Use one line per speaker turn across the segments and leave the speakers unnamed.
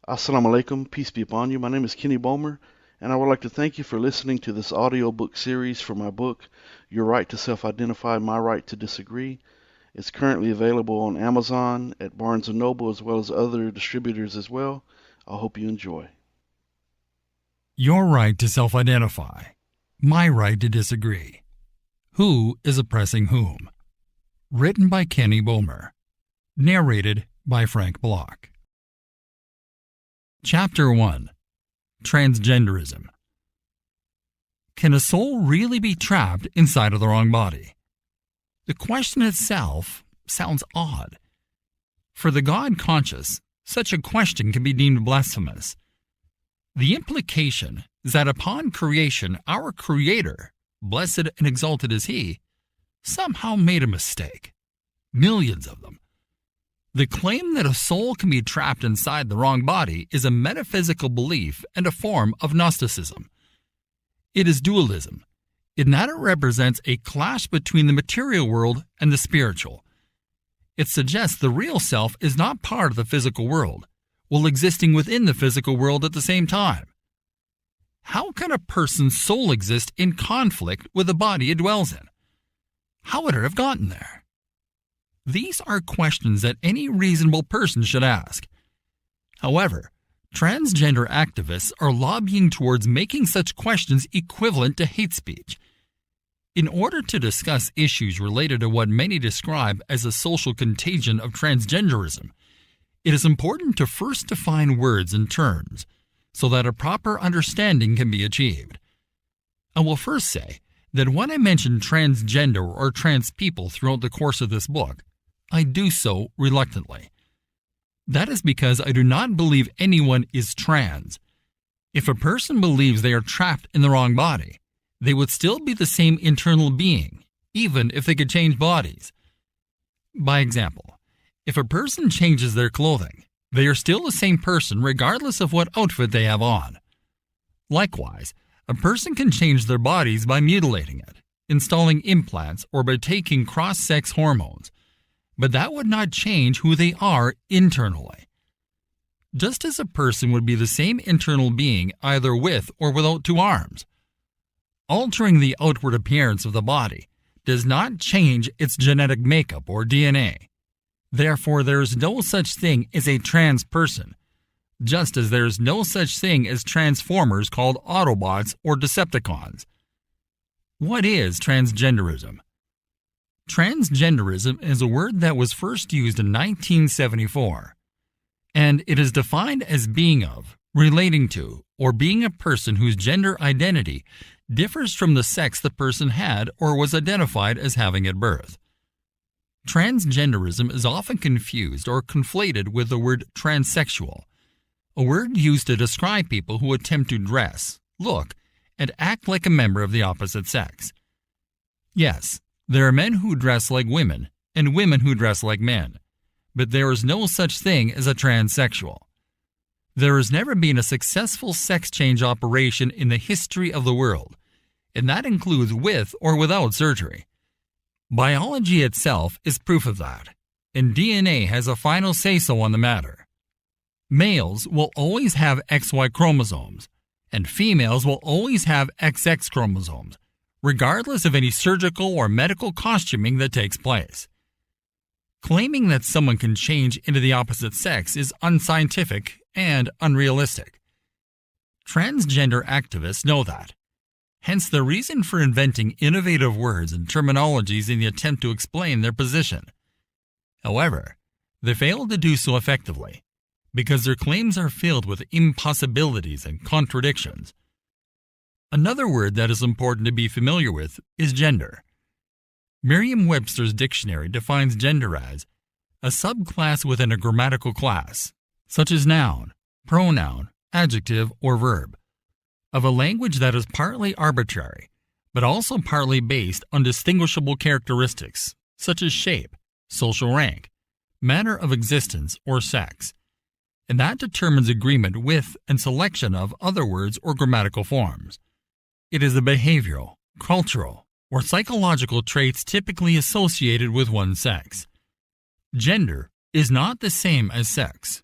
Assalamu alaikum, peace be upon you. My name is Kenny Bomer, and I would like to thank you for listening to this audiobook series for my book, Your Right to Self-Identify, My Right to Disagree. It's currently available on Amazon, at Barnes & Noble, as well as other distributors as well. I hope you enjoy.
Your right to self-identify. My right to disagree. Who is oppressing whom? Written by Kenny Bomer. Narrated by Frank Block. Chapter 1. Transgenderism. Can a soul really be trapped inside of the wrong body? The question itself sounds odd. For the God conscious, such a question can be deemed blasphemous. The implication is that upon creation, our Creator, blessed and exalted is He, somehow made a mistake. Millions of them. The claim that a soul can be trapped inside the wrong body is a metaphysical belief and a form of Gnosticism. It is dualism, in that it represents a clash between the material world and the spiritual. It suggests the real self is not part of the physical world, while existing within the physical world at the same time. How can a person's soul exist in conflict with the body it dwells in? How would it have gotten there? These are questions that any reasonable person should ask. However, transgender activists are lobbying towards making such questions equivalent to hate speech. In order to discuss issues related to what many describe as a social contagion of transgenderism, it is important to first define words and terms so that a proper understanding can be achieved. I will first say that when I mention transgender or trans people throughout the course of this book, I do so reluctantly. That is because I do not believe anyone is trans. If a person believes they are trapped in the wrong body, they would still be the same internal being, even if they could change bodies. By example, if a person changes their clothing, they are still the same person regardless of what outfit they have on. Likewise, a person can change their bodies by mutilating it, installing implants, or by taking cross-sex hormones. But that would not change who they are internally. Just as a person would be the same internal being either with or without two arms. Altering the outward appearance of the body does not change its genetic makeup or DNA. Therefore, there is no such thing as a trans person, just as there is no such thing as transformers called Autobots or Decepticons. What is transgenderism? Transgenderism is a word that was first used in 1974, and it is defined as being of, relating to, or being a person whose gender identity differs from the sex the person had or was identified as having at birth. Transgenderism is often confused or conflated with the word transsexual, a word used to describe people who attempt to dress, look, and act like a member of the opposite sex. Yes, there are men who dress like women and women who dress like men, but there is no such thing as a transsexual. There has never been a successful sex change operation in the history of the world, and that includes with or without surgery. Biology itself is proof of that, and DNA has a final say-so on the matter. Males will always have XY chromosomes, and females will always have XX chromosomes, regardless of any surgical or medical costuming that takes place. Claiming that someone can change into the opposite sex is unscientific and unrealistic. Transgender activists know that. Hence the reason for inventing innovative words and terminologies in the attempt to explain their position. However, they fail to do so effectively because their claims are filled with impossibilities and contradictions. Another word that is important to be familiar with is gender. Merriam-Webster's dictionary defines gender as a subclass within a grammatical class, such as noun, pronoun, adjective, or verb, of a language that is partly arbitrary, but also partly based on distinguishable characteristics, such as shape, social rank, manner of existence, or sex, and that determines agreement with and selection of other words or grammatical forms. It is the behavioral, cultural, or psychological traits typically associated with one sex. Gender is not the same as sex.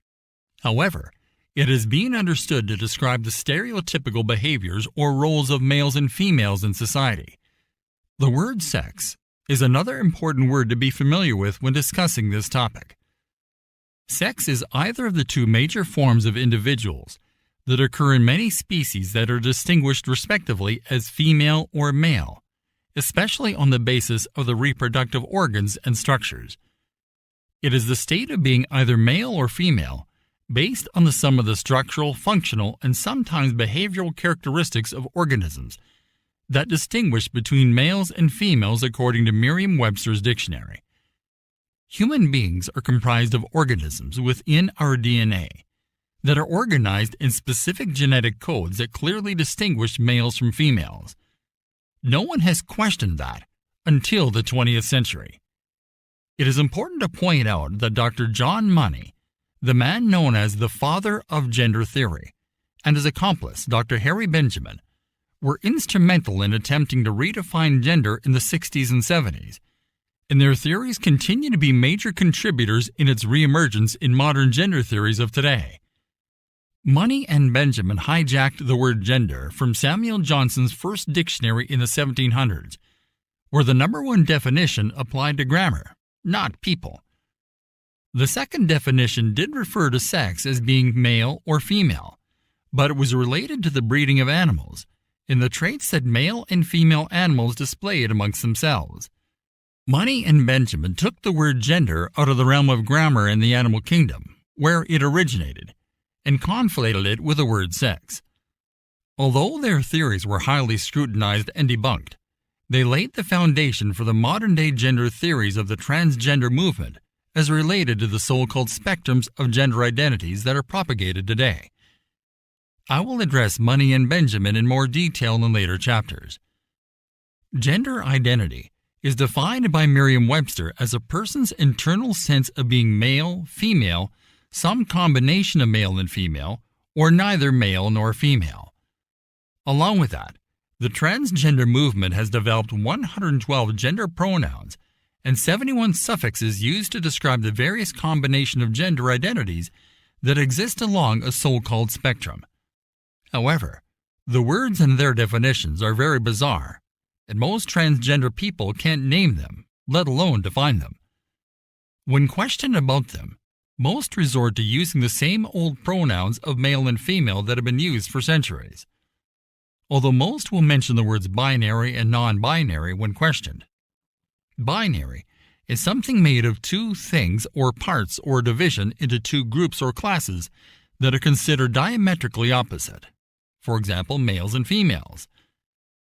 However, It is being understood to describe the stereotypical behaviors or roles of males and females in society. The word sex is another important word to be familiar with when discussing this topic. Sex is either of the two major forms of individuals that occur in many species that are distinguished respectively as female or male, especially on the basis of the reproductive organs and structures. It is the state of being either male or female based on the sum of the structural, functional, and sometimes behavioral characteristics of organisms that distinguish between males and females according to Merriam-Webster's dictionary. Human beings are comprised of organisms within our DNA that are organized in specific genetic codes that clearly distinguish males from females. No one has questioned that until the 20th century. It is important to point out that Dr. John Money, the man known as the father of gender theory, and his accomplice, Dr. Harry Benjamin, were instrumental in attempting to redefine gender in the 60s and 70s, and their theories continue to be major contributors in its reemergence in modern gender theories of today. Money and Benjamin hijacked the word gender from Samuel Johnson's first dictionary in the 1700s, where the number one definition applied to grammar, not people. The second definition did refer to sex as being male or female, but it was related to the breeding of animals, and the traits that male and female animals displayed amongst themselves. Money and Benjamin took the word gender out of the realm of grammar in the animal kingdom, where it originated, and conflated it with the word sex. Although their theories were highly scrutinized and debunked, they laid the foundation for the modern-day gender theories of the transgender movement as related to the so-called spectrums of gender identities that are propagated today. I will address Money and Benjamin in more detail in later chapters. Gender identity is defined by Merriam-Webster as a person's internal sense of being male, female, some combination of male and female, or neither male nor female. Along with that, the transgender movement has developed 112 gender pronouns and 71 suffixes used to describe the various combination of gender identities that exist along a so-called spectrum. However, the words and their definitions are very bizarre, and most transgender people can't name them, let alone define them. When questioned about them, most resort to using the same old pronouns of male and female that have been used for centuries, although most will mention the words binary and non-binary when questioned. Binary is something made of two things or parts or division into two groups or classes that are considered diametrically opposite. For example, males and females.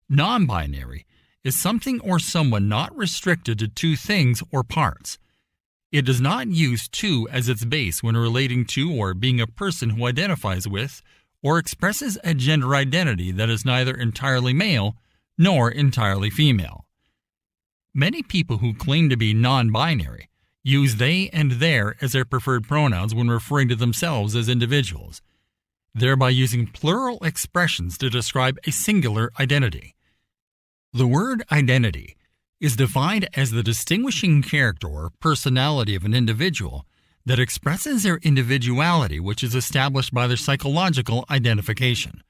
Non-binary is something or someone not restricted to two things or parts. It does not use two as its base when relating to or being a person who identifies with or expresses a gender identity that is neither entirely male nor entirely female. Many people who claim to be non-binary use they and their as their preferred pronouns when referring to themselves as individuals, thereby using plural expressions to describe a singular identity. The word identity is defined as the distinguishing character or personality of an individual that expresses their individuality, which is established by their psychological identification.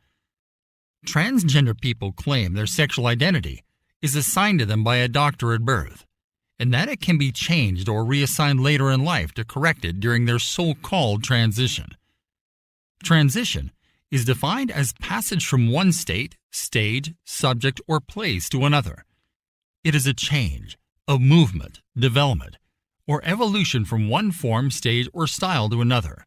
Transgender people claim their sexual identity is assigned to them by a doctor at birth, and that it can be changed or reassigned later in life to correct it during their so-called transition. Transition is defined as passage from one state, stage, subject, or place to another. It is a change, a movement, development, or evolution from one form, stage, or style to another.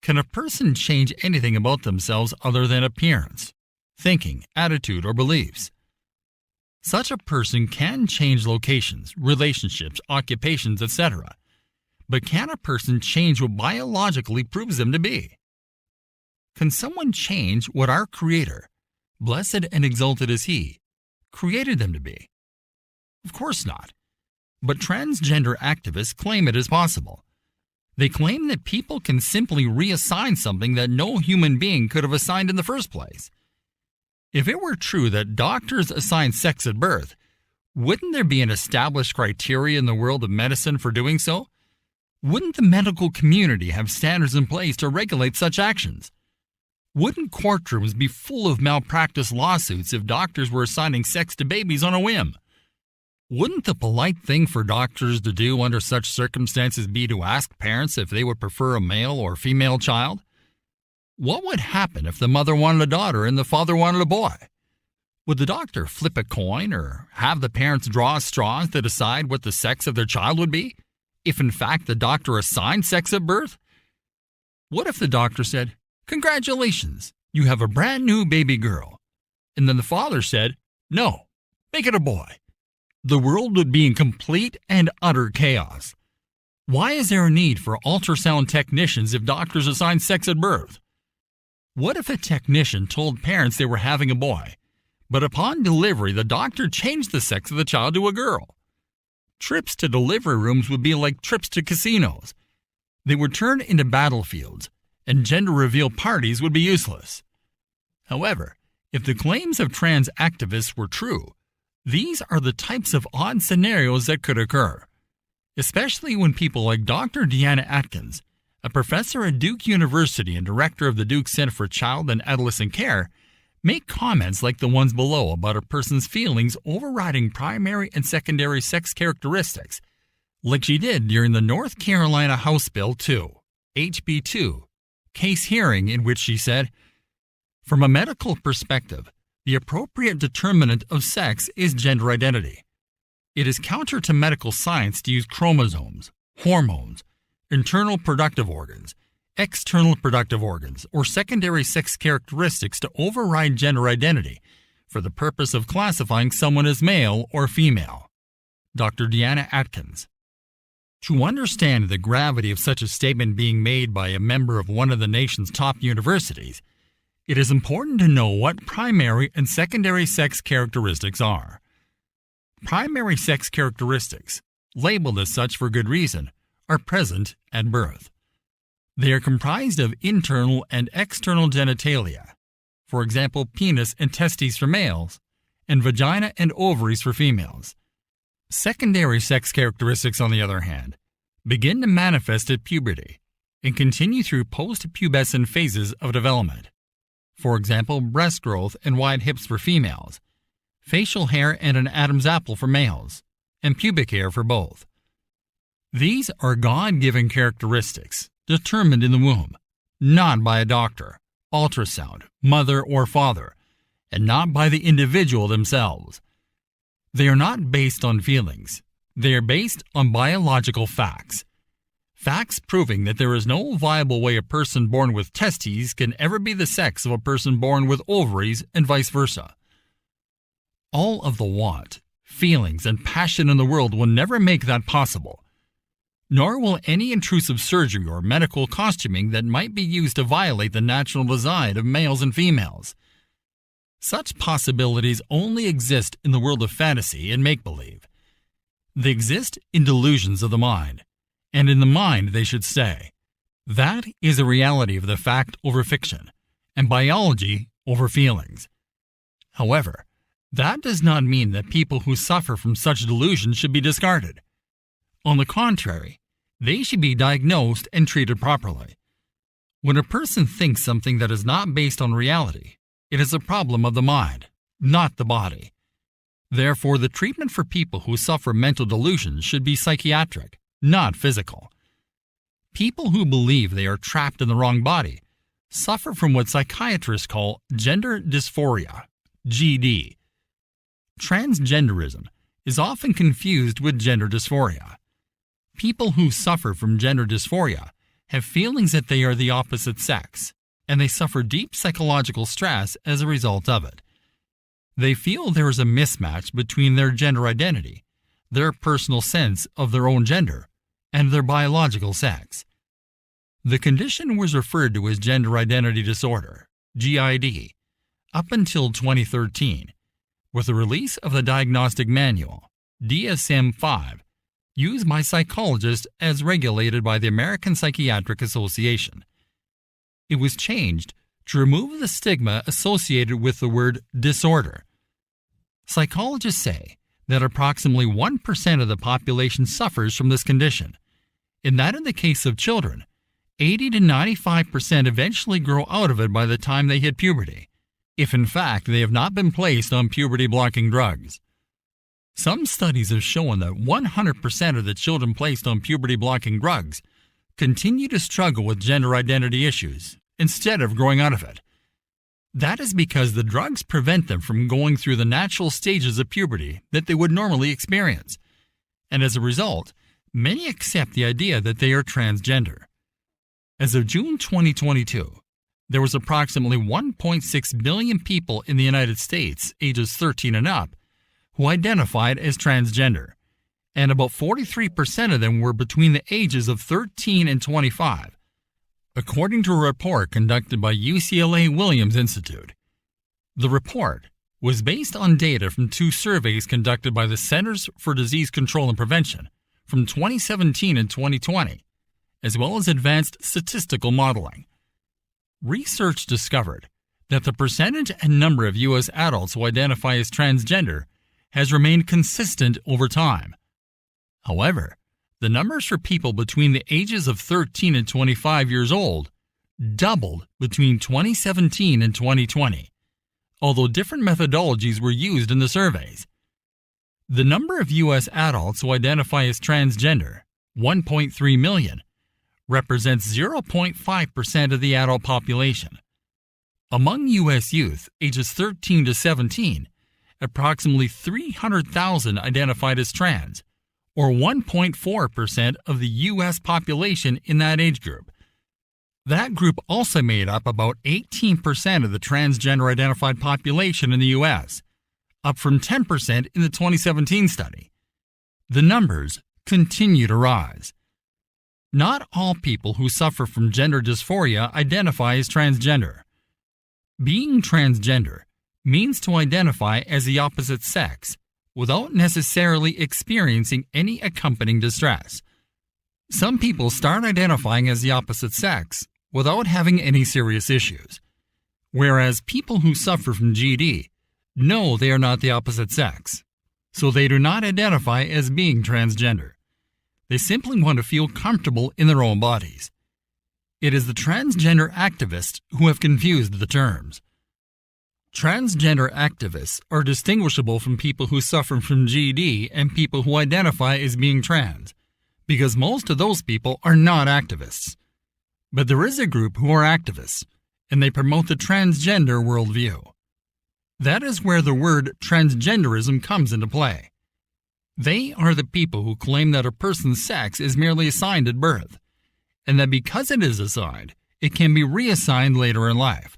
Can a person change anything about themselves other than appearance, thinking, attitude, or beliefs? Such a person can change locations, relationships, occupations, etc. But can a person change what biologically proves them to be? Can someone change what our Creator, blessed and exalted is He, created them to be? Of course not. But transgender activists claim it is possible. They claim that people can simply reassign something that no human being could have assigned in the first place. If it were true that doctors assign sex at birth, wouldn't there be an established criteria in the world of medicine for doing so? Wouldn't the medical community have standards in place to regulate such actions? Wouldn't courtrooms be full of malpractice lawsuits if doctors were assigning sex to babies on a whim? Wouldn't the polite thing for doctors to do under such circumstances be to ask parents if they would prefer a male or female child? What would happen if the mother wanted a daughter and the father wanted a boy? Would the doctor flip a coin or have the parents draw straws to decide what the sex of their child would be, if in fact the doctor assigned sex at birth? What if the doctor said, "Congratulations, you have a brand new baby girl," and then the father said, "No, make it a boy"? The world would be in complete and utter chaos. Why is there a need for ultrasound technicians if doctors assign sex at birth? What if a technician told parents they were having a boy, but upon delivery the doctor changed the sex of the child to a girl? Trips to delivery rooms would be like trips to casinos. They would turn into battlefields, and gender reveal parties would be useless. However, if the claims of trans activists were true, these are the types of odd scenarios that could occur, especially when people like Dr. Deanna Atkins, a professor at Duke University and director of the Duke Center for Child and Adolescent Care, make comments like the ones below about a person's feelings overriding primary and secondary sex characteristics, like she did during the North Carolina House Bill 2, HB 2, case hearing in which she said, "From a medical perspective, the appropriate determinant of sex is gender identity. It is counter to medical science to use chromosomes, hormones, internal productive organs, external productive organs, or secondary sex characteristics to override gender identity for the purpose of classifying someone as male or female." Dr. Deanna Atkins. To understand the gravity of such a statement being made by a member of one of the nation's top universities, it is important to know what primary and secondary sex characteristics are. Primary sex characteristics, labeled as such for good reason, are present at birth. They are comprised of internal and external genitalia, for example, penis and testes for males, and vagina and ovaries for females. Secondary sex characteristics, on the other hand, begin to manifest at puberty and continue through post-pubescent phases of development. For example, breast growth and wide hips for females, facial hair and an Adam's apple for males, and pubic hair for both. These are God-given characteristics determined in the womb, not by a doctor, ultrasound, mother, or father, and not by the individual themselves. They are not based on feelings. They are based on biological facts. Facts proving that there is no viable way a person born with testes can ever be the sex of a person born with ovaries and vice versa. All of the want, feelings, and passion in the world will never make that possible. Nor will any intrusive surgery or medical costuming that might be used to violate the natural design of males and females. Such possibilities only exist in the world of fantasy and make-believe. They exist in delusions of the mind, and in the mind they should stay. That is the reality of the fact over fiction, and biology over feelings. However, that does not mean that people who suffer from such delusions should be discarded. On the contrary, they should be diagnosed and treated properly. When a person thinks something that is not based on reality, it is a problem of the mind, not the body. Therefore, the treatment for people who suffer mental delusions should be psychiatric, not physical. People who believe they are trapped in the wrong body suffer from what psychiatrists call gender dysphoria, GD. Transgenderism is often confused with gender dysphoria. People who suffer from gender dysphoria have feelings that they are the opposite sex, and they suffer deep psychological stress as a result of it. They feel there is a mismatch between their gender identity, their personal sense of their own gender, and their biological sex. The condition was referred to as gender identity disorder, GID, up until 2013, with the release of the diagnostic manual, DSM-5, used by psychologists as regulated by the American Psychiatric Association. It was changed to remove the stigma associated with the word disorder. Psychologists say that approximately 1% of the population suffers from this condition, in that in the case of children, 80 to 95% eventually grow out of it by the time they hit puberty, if in fact they have not been placed on puberty-blocking drugs. Some studies have shown that 100% of the children placed on puberty-blocking drugs continue to struggle with gender identity issues instead of growing out of it. That is because the drugs prevent them from going through the natural stages of puberty that they would normally experience, and as a result, many accept the idea that they are transgender. As of June 2022, there was approximately 1.6 billion people in the United States ages 13 and up who identified as transgender, and about 43% of them were between the ages of 13 and 25, according to a report conducted by UCLA Williams Institute. The report was based on data from 2 surveys conducted by the Centers for Disease Control and Prevention from 2017 and 2020, as well as advanced statistical modeling. Research discovered that the percentage and number of U.S. adults who identify as transgender has remained consistent over time. However, the numbers for people between the ages of 13 and 25 years old doubled between 2017 and 2020, although different methodologies were used in the surveys. The number of U.S. adults who identify as transgender, 1.3 million, represents 0.5% of the adult population. Among U.S. youth ages 13 to 17, approximately 300,000 identified as trans, or 1.4% of the U.S. population in that age group. That group also made up about 18% of the transgender identified population in the U.S., up from 10% in the 2017 study. The numbers continue to rise. Not all people who suffer from gender dysphoria identify as transgender. Being transgender means to identify as the opposite sex without necessarily experiencing any accompanying distress. Some people start identifying as the opposite sex without having any serious issues, whereas people who suffer from GD know they are not the opposite sex, so they do not identify as being transgender. They simply want to feel comfortable in their own bodies. It is the transgender activists who have confused the terms. Transgender activists are distinguishable from people who suffer from GD and people who identify as being trans, because most of those people are not activists. But there is a group who are activists, and they promote the transgender worldview. That is where the word transgenderism comes into play. They are the people who claim that a person's sex is merely assigned at birth, and that because it is assigned, it can be reassigned later in life.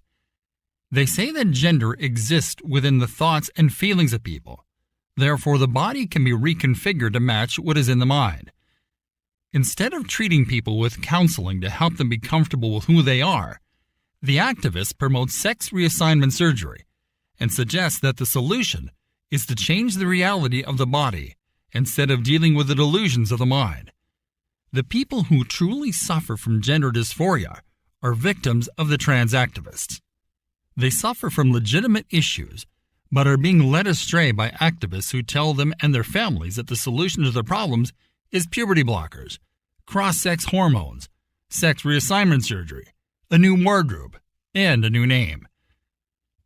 They say that gender exists within the thoughts and feelings of people. Therefore, the body can be reconfigured to match what is in the mind. Instead of treating people with counseling to help them be comfortable with who they are, the activists promote sex reassignment surgery and suggest that the solution is to change the reality of the body instead of dealing with the delusions of the mind. The people who truly suffer from gender dysphoria are victims of the trans activists. They suffer from legitimate issues, but are being led astray by activists who tell them and their families that the solution to their problems is puberty blockers, cross-sex hormones, sex reassignment surgery, a new wardrobe, and a new name.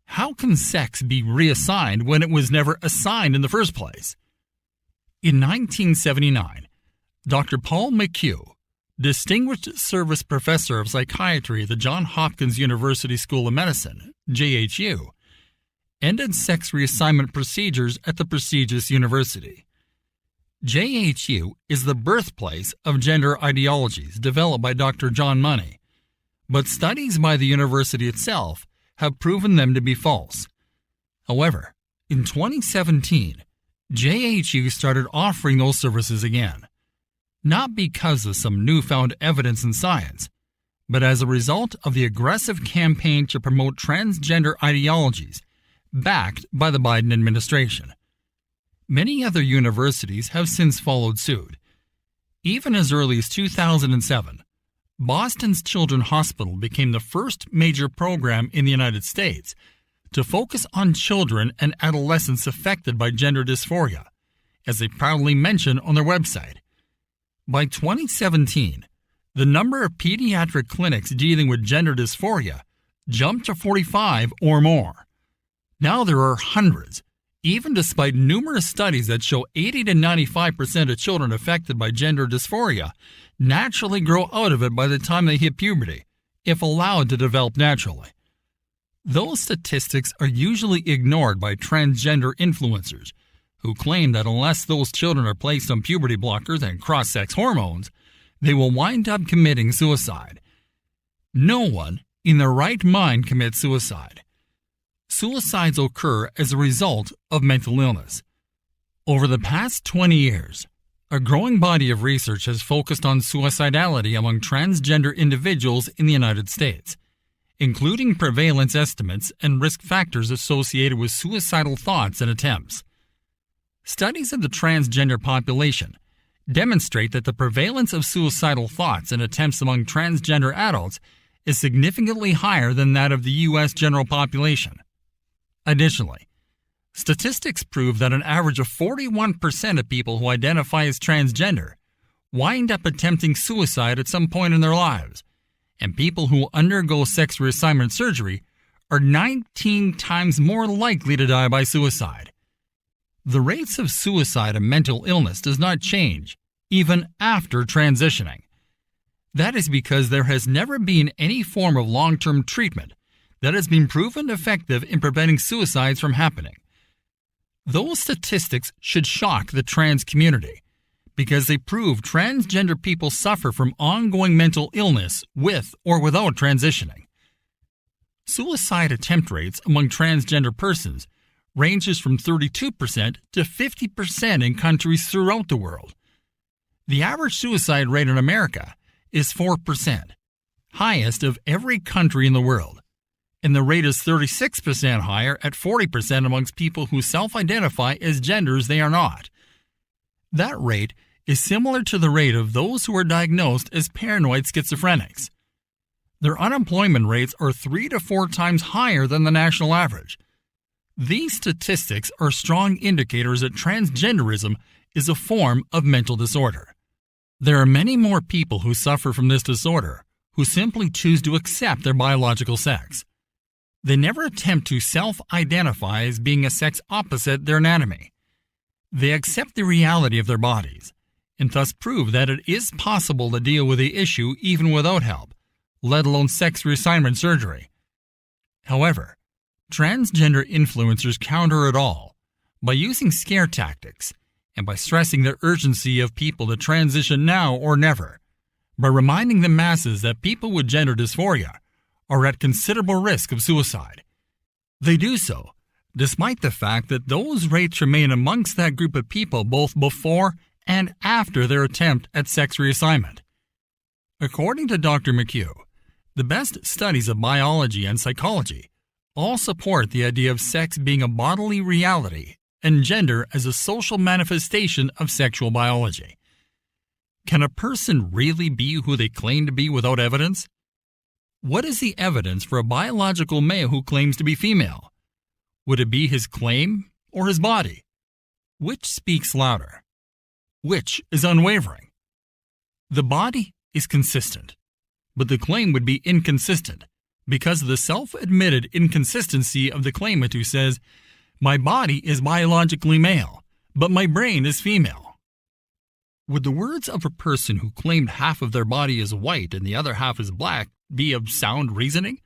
How can sex be reassigned when it was never assigned in the first place? In 1979, Dr. Paul McHugh, Distinguished Service Professor of Psychiatry at the Johns Hopkins University School of Medicine, JHU, ended sex reassignment procedures at the prestigious university. JHU is the birthplace of gender ideologies developed by Dr. John Money, but studies by the university itself have proven them to be false. However, in 2017, JHU started offering those services again, not because of some newfound evidence in science, but as a result of the aggressive campaign to promote transgender ideologies backed by the Biden administration. Many other universities have since followed suit. Even as early as 2007, Boston's Children's Hospital became the first major program in the United States to focus on children and adolescents affected by gender dysphoria, as they proudly mention on their website. By 2017, the number of pediatric clinics dealing with gender dysphoria jumped to 45 or more. Now there are hundreds, even despite numerous studies that show 80 to 95% of children affected by gender dysphoria naturally grow out of it by the time they hit puberty, if allowed to develop naturally. Those statistics are usually ignored by transgender influencers, who claim that unless those children are placed on puberty blockers and cross-sex hormones, they will wind up committing suicide. No one in their right mind commits suicide. Suicides occur as a result of mental illness. Over the past 20 years, a growing body of research has focused on suicidality among transgender individuals in the United States, including prevalence estimates and risk factors associated with suicidal thoughts and attempts. Studies of the transgender population demonstrate that the prevalence of suicidal thoughts and attempts among transgender adults is significantly higher than that of the U.S. general population. Additionally, statistics prove that an average of 41% of people who identify as transgender wind up attempting suicide at some point in their lives, and people who undergo sex reassignment surgery are 19 times more likely to die by suicide. The rates of suicide and mental illness does not change, even after transitioning. That is because there has never been any form of long-term treatment that has been proven effective in preventing suicides from happening. Those statistics should shock the trans community because they prove transgender people suffer from ongoing mental illness with or without transitioning. Suicide attempt rates among transgender persons ranges from 32% to 50% in countries throughout the world. The average suicide rate in America is 4%, highest of every country in the world, and the rate is 36% higher at 40% amongst people who self-identify as genders they are not. That rate is similar to the rate of those who are diagnosed as paranoid schizophrenics. Their unemployment rates are 3 to 4 times higher than the national average. These statistics are strong indicators that transgenderism is a form of mental disorder. There are many more people who suffer from this disorder who simply choose to accept their biological sex. They never attempt to self-identify as being a sex opposite their anatomy. They accept the reality of their bodies, and thus prove that it is possible to deal with the issue even without help, let alone sex reassignment surgery. However, transgender influencers counter it all by using scare tactics and by stressing the urgency of people to transition now or never, by reminding the masses that people with gender dysphoria are at considerable risk of suicide. They do so despite the fact that those rates remain amongst that group of people both before and after their attempt at sex reassignment. According to Dr. McHugh, the best studies of biology and psychology all support the idea of sex being a bodily reality and gender as a social manifestation of sexual biology. Can a person really be who they claim to be without evidence? What is the evidence for a biological male who claims to be female? Would it be his claim or his body? Which speaks louder? Which is unwavering? The body is consistent, but the claim would be inconsistent because of the self-admitted inconsistency of the claimant who says, "My body is biologically male, but my brain is female." Would the words of a person who claimed half of their body is white and the other half is black be of sound reasoning?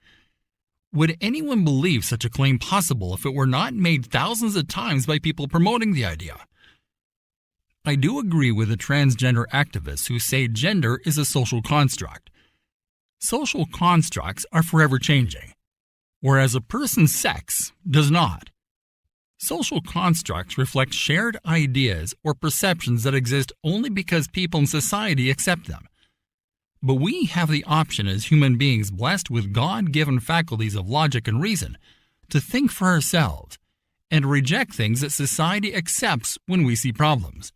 Would anyone believe such a claim possible if it were not made thousands of times by people promoting the idea? I do agree with the transgender activists who say gender is a social construct. Social constructs are forever changing, whereas a person's sex does not. Social constructs reflect shared ideas or perceptions that exist only because people in society accept them. But we have the option as human beings blessed with God-given faculties of logic and reason to think for ourselves and reject things that society accepts when we see problems.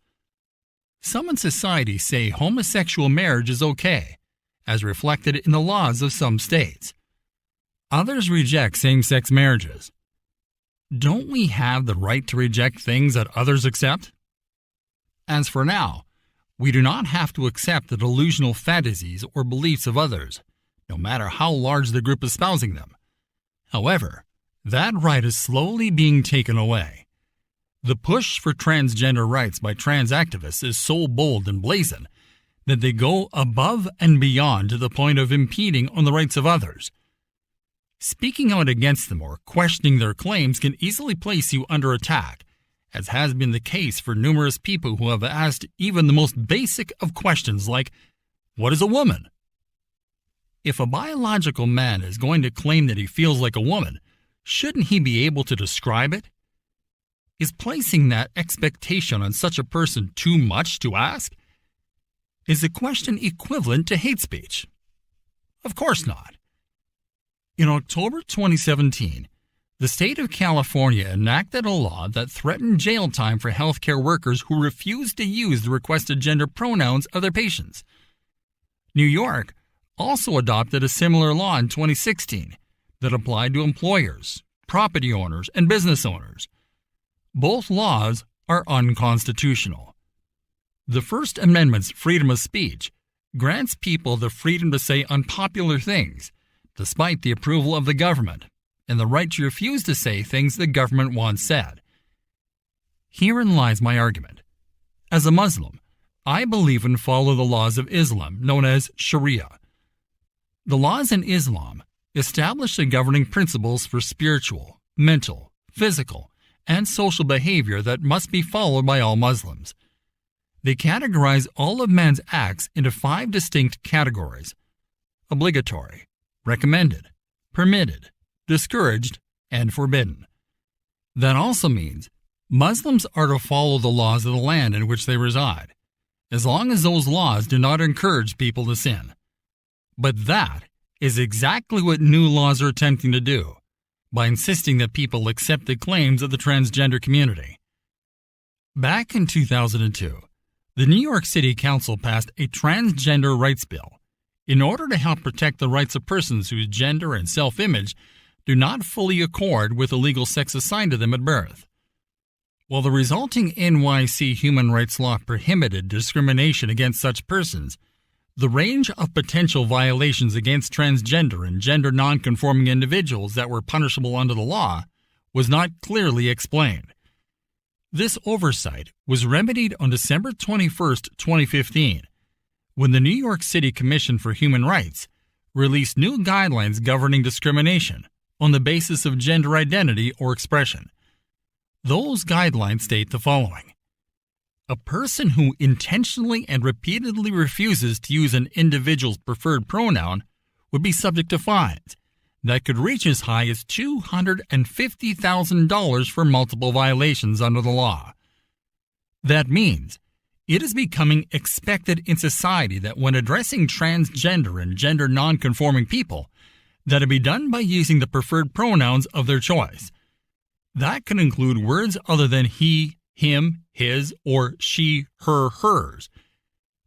Some in society say homosexual marriage is okay, as reflected in the laws of some states. Others reject same-sex marriages. Don't we have the right to reject things that others accept? As for now, We do not have to accept the delusional fantasies or beliefs of others, no matter how large the group espousing them. However, that right is slowly being taken away. The push for transgender rights by trans activists is so bold and brazen that they go above and beyond to the point of impeding on the rights of others. Speaking out against them or questioning their claims can easily place you under attack, as has been the case for numerous people who have asked even the most basic of questions like, "What is a woman?" If a biological man is going to claim that he feels like a woman, shouldn't he be able to describe it? Is placing that expectation on such a person too much to ask? Is the question equivalent to hate speech? Of course not. In October 2017, the state of California enacted a law that threatened jail time for healthcare workers who refused to use the requested gender pronouns of their patients. New York also adopted a similar law in 2016 that applied to employers, property owners, and business owners. Both laws are unconstitutional. The First Amendment's freedom of speech grants people the freedom to say unpopular things, despite the approval of the government, and the right to refuse to say things the government wants said. Herein lies my argument. As a Muslim, I believe and follow the laws of Islam, known as Sharia. The laws in Islam establish the governing principles for spiritual, mental, physical, and social behavior that must be followed by all Muslims. They categorize all of man's acts into 5 distinct categories: obligatory, recommended, permitted, discouraged, and forbidden. That also means Muslims are to follow the laws of the land in which they reside, as long as those laws do not encourage people to sin. But that is exactly what new laws are attempting to do, by insisting that people accept the claims of the transgender community. Back in 2002, the New York City Council passed a transgender rights bill in order to help protect the rights of persons whose gender and self-image do not fully accord with the legal sex assigned to them at birth. While the resulting NYC human rights law prohibited discrimination against such persons, the range of potential violations against transgender and gender nonconforming individuals that were punishable under the law was not clearly explained. This oversight was remedied on December 21, 2015, when the New York City Commission for Human Rights released new guidelines governing discrimination on the basis of gender identity or expression. Those guidelines state the following: a person who intentionally and repeatedly refuses to use an individual's preferred pronoun would be subject to fines that could reach as high as $250,000 for multiple violations under the law. That means it is becoming expected in society that when addressing transgender and gender nonconforming people, that it be done by using the preferred pronouns of their choice. That can include words other than he, him, his, or she, her, hers.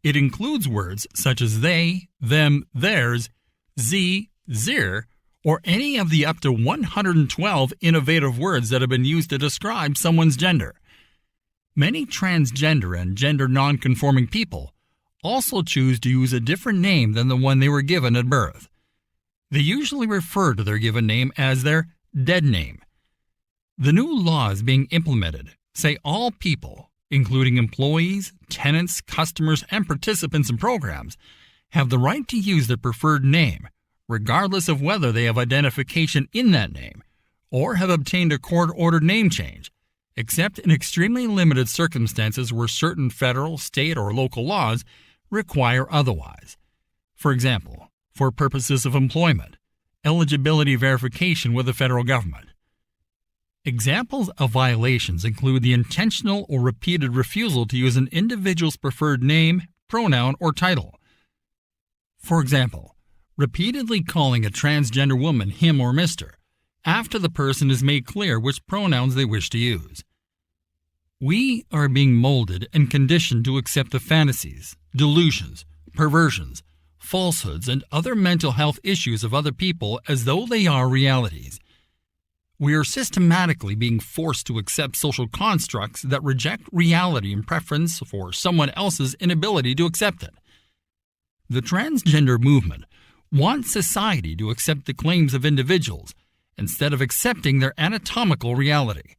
It includes words such as they, them, theirs, sie, zir, or any of the up to 112 innovative words that have been used to describe someone's gender. Many transgender and gender nonconforming people also choose to use a different name than the one they were given at birth. They usually refer to their given name as their dead name. The new laws being implemented say all people, including employees, tenants, customers, and participants in programs, have the right to use their preferred name, regardless of whether they have identification in that name or have obtained a court-ordered name change, except in extremely limited circumstances where certain federal, state, or local laws require otherwise. For example, for purposes of employment, eligibility verification with the federal government. Examples of violations include the intentional or repeated refusal to use an individual's preferred name, pronoun, or title. For example, repeatedly calling a transgender woman him or Mr. after the person has made clear which pronouns they wish to use. We are being molded and conditioned to accept the fantasies, delusions, perversions, falsehoods, and other mental health issues of other people as though they are realities. We are systematically being forced to accept social constructs that reject reality in preference for someone else's inability to accept it. The transgender movement wants society to accept the claims of individuals instead of accepting their anatomical reality.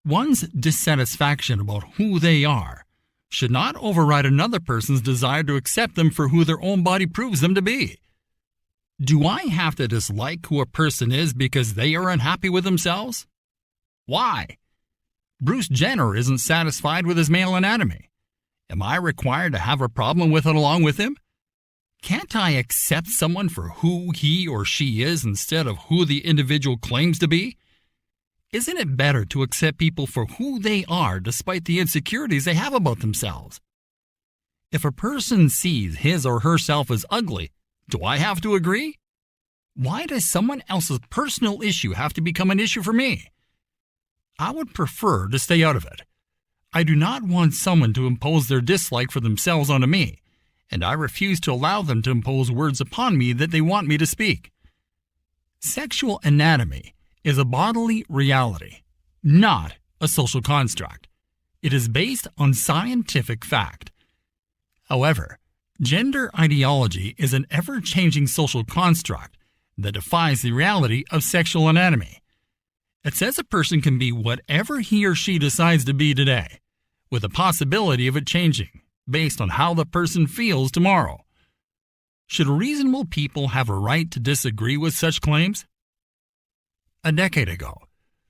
One's dissatisfaction about who they are should not override another person's desire to accept them for who their own body proves them to be. Do I have to dislike who a person is because they are unhappy with themselves? Why? Bruce Jenner isn't satisfied with his male anatomy. Am I required to have a problem with it along with him? Can't I accept someone for who he or she is instead of who the individual claims to be? Isn't it better to accept people for who they are despite the insecurities they have about themselves? If a person sees his or herself as ugly, do I have to agree? Why does someone else's personal issue have to become an issue for me? I would prefer to stay out of it. I do not want someone to impose their dislike for themselves onto me, and I refuse to allow them to impose words upon me that they want me to speak. Sexual anatomy is a bodily reality, not a social construct. It is based on scientific fact. However, gender ideology is an ever-changing social construct that defies the reality of sexual anatomy. It says a person can be whatever he or she decides to be today, with the possibility of it changing based on how the person feels tomorrow. Should reasonable people have a right to disagree with such claims? A decade ago,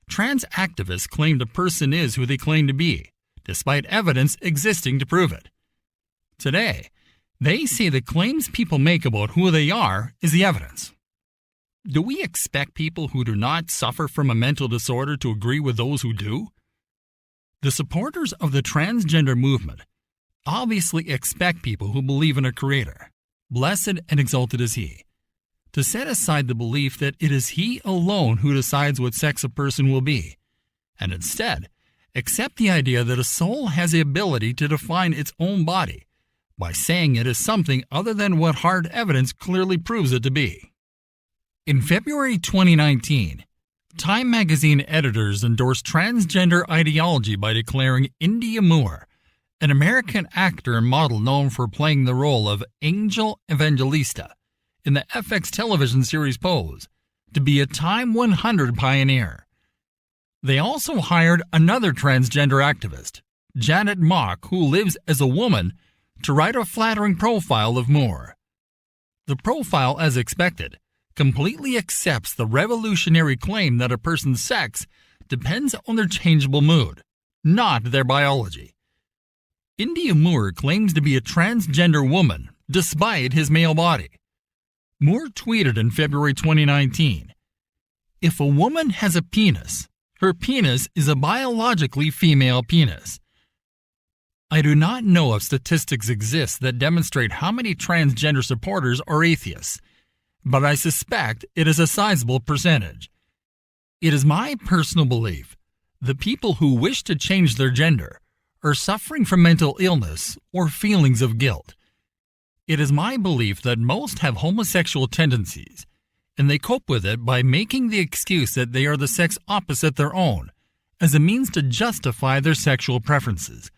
trans activists claimed a person is who they claim to be, despite evidence existing to prove it. Today, they say the claims people make about who they are is the evidence. Do we expect people who do not suffer from a mental disorder to agree with those who do? The supporters of the transgender movement obviously expect people who believe in a creator, blessed and exalted is he, to set aside the belief that it is he alone who decides what sex a person will be, and instead accept the idea that a soul has the ability to define its own body by saying it is something other than what hard evidence clearly proves it to be. In February 2019, Time magazine editors endorsed transgender ideology by declaring India Moore, an American actor and model known for playing the role of Angel Evangelista in the FX television series Pose, to be a Time 100 pioneer. They also hired another transgender activist, Janet Mock, who lives as a woman, to write a flattering profile of Moore. The profile, as expected, completely accepts the revolutionary claim that a person's sex depends on their changeable mood, not their biology. India Moore claims to be a transgender woman despite his male body. Moore tweeted in February 2019, "If a woman has a penis, her penis is a biologically female penis." I do not know if statistics exist that demonstrate how many transgender supporters are atheists, but I suspect it is a sizable percentage. It is my personal belief that people who wish to change their gender are suffering from mental illness or feelings of guilt. It is my belief that most have homosexual tendencies, and they cope with it by making the excuse that they are the sex opposite their own, as a means to justify their sexual preferences.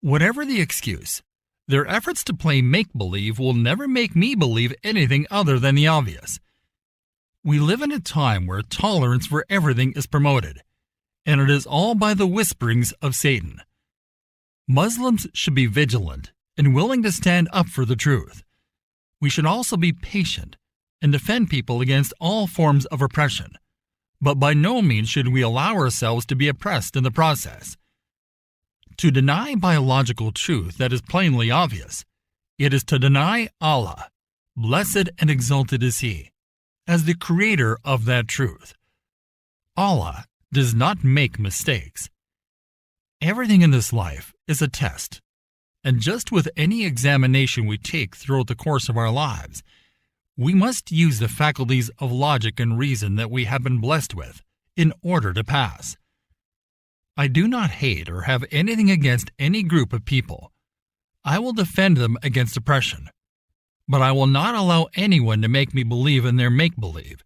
Whatever the excuse, their efforts to play make-believe will never make me believe anything other than the obvious. We live in a time where tolerance for everything is promoted, and it is all by the whisperings of Satan. Muslims should be vigilant and willing to stand up for the truth. We should also be patient and defend people against all forms of oppression, but by no means should we allow ourselves to be oppressed in the process. To deny biological truth that is plainly obvious, it is to deny Allah, blessed and exalted is He, as the creator of that truth. Allah does not make mistakes. Everything in this life is a test, and just with any examination we take throughout the course of our lives, we must use the faculties of logic and reason that we have been blessed with in order to pass. I do not hate or have anything against any group of people. I will defend them against oppression, but I will not allow anyone to make me believe in their make-believe,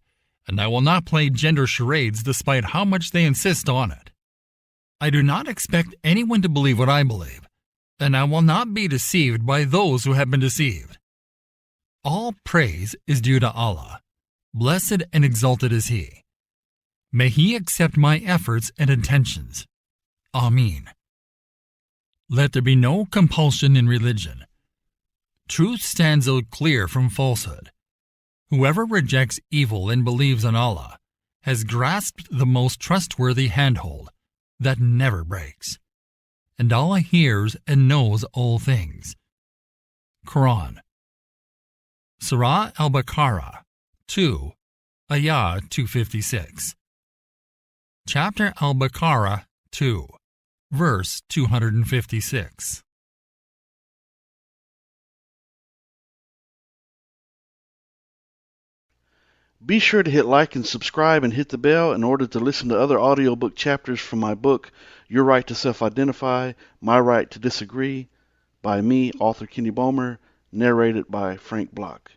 and I will not play gender charades despite how much they insist on it. I do not expect anyone to believe what I believe, and I will not be deceived by those who have been deceived. All praise is due to Allah. Blessed and exalted is He. May He accept my efforts and intentions. Ameen. Let there be no compulsion in religion. Truth stands out clear from falsehood. Whoever rejects evil and believes in Allah has grasped the most trustworthy handhold that never breaks. And Allah hears and knows all things. Quran. Surah Al-Baqarah 2, Ayah 256. Chapter Al-Baqarah 2, verse 256.
Be sure to hit like and subscribe and hit the bell in order to listen to other audiobook chapters from my book, Your Right to Self-Identify, My Right to Disagree, by me, author Kenny Bomer, narrated by Frank Block.